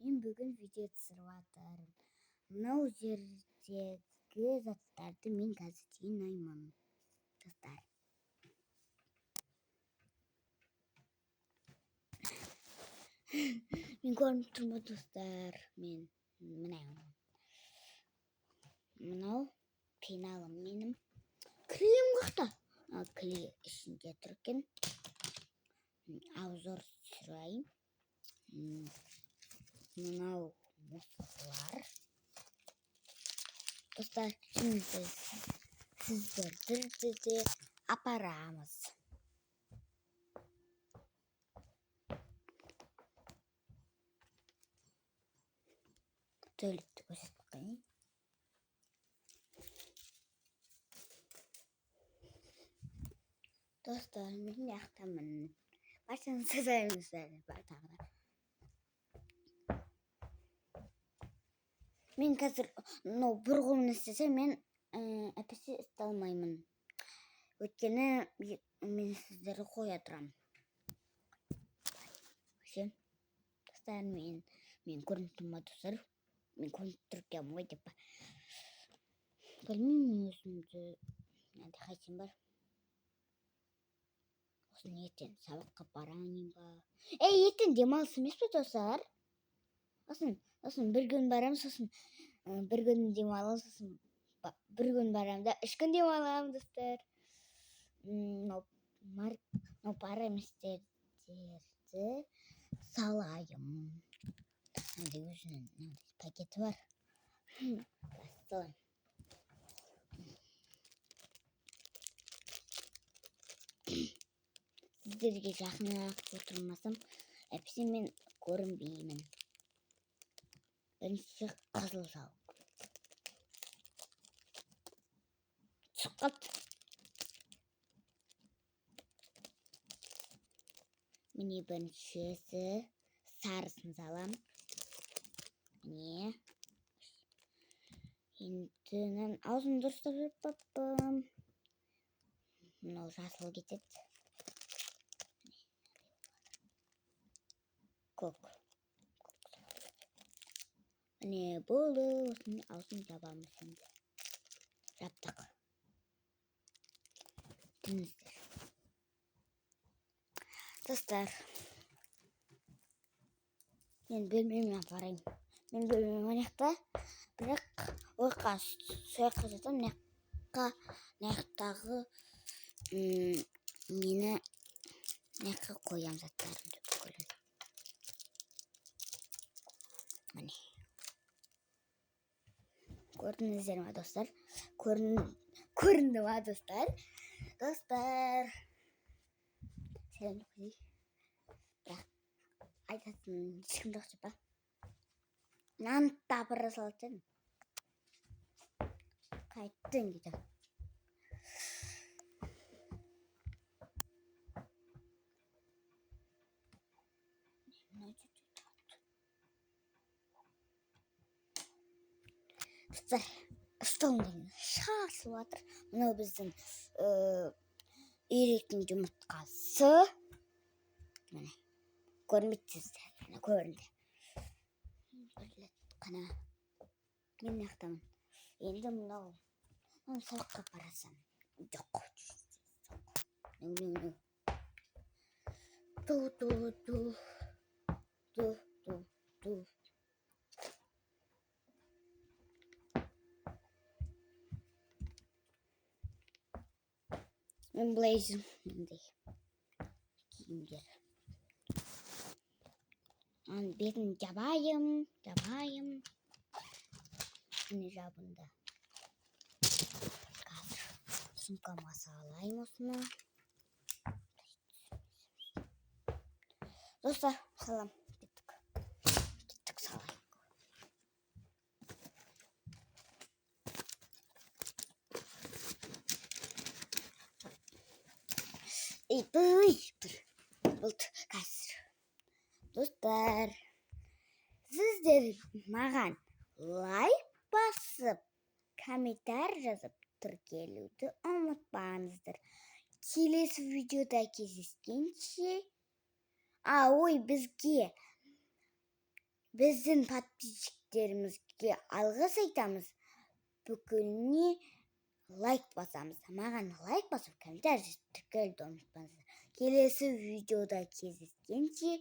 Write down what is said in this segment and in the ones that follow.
Мен бүгін видео түсіріп жатырмын. Мынау жердегі заттарды мен қазір жинаймын. Достар. Мен көрініп тұрмын достар. Мынау пеналым менің. Клеем қақта. Клей ішінде тұр екен. Обзор түсірейін. Мынау мусорлар. Достар, şimdi сіздерді де апарамыз. Туалетті көрсетіп қойайын. Достар, мен яқтамын. Баршаңызға сәлеметсіздер бар тағы. Мен қазір бір қолыммен істесем, мен әпесе істей алмаймын. Өйткені мен сіздерді қоя тұрамын. Достар, мен көрініп тұрмын достар. Мен көрініп тұрмын ғой деп. Білмеймін өзімді. Енді қайтсем бар. Осыны ертең сабаққа барайын ба? Ертең демалыс емес пе достар? Сосын бір күн барамын, сосын бір күн демаламын, сосын бір күн барамын да 3 күн демаламын достар. Пара еместерді салайым. Енді өзінің пакеті бар. Салайым. Сіздерге жақынырақ отырмасам, әпсе мен көрінбеймін. Бірінші қызыл жауып. Шыққат. Міне біріншісі сарысын салам. Міне. Ендінен аузын дұрыстап жүріп. Мынау жасыл кетеді. Көк. Міне болды. Осының аузын жабамыз енді. Жаптық. Дініздер. Достар. Мен бөлмеме апарайын. Мен бөлмеме мынақта. Бірақ ойқа сояққа жатам. Мынақтағы мені мынаққа қоям заттарымды бүкілін. Міне. Көрдіңіздер ма достар? Көрінді ма достар? Достар. Сәлем қойып. Бірақ айтатын ешкім жоқ деп па? Нан тапыра салатын. Қайттың кетіп. Достар, столдың шашылып жатыр. Мынау біздің үйректің жұмыртқасы. Міне, көрмейсіздер. Міне көрінді. Қана мен яқтамын. Енді мынау сабаққа барасам. Жоқ. Мен былай жүрмін. Киімдер. Бетін жабайым. Міне жабында. Қазір сумкама салайым осыны. Достар, салам. Кеттік салайым. Болды қазір. Достар, сіздер маған лайк басып, комментарий жазып тіркелуді ұмытпаңыздар. Келесі видеода кездескенше. Бізге біздің подписчиктерімізге алғыс айтамыз. Бүкіліне лайк басамыз. Маған лайк басып, комментарий тіркелді ұмытпаңыздар. Келесі видеода кездескенше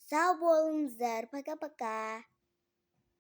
сау болыңыздар. Пока-пока.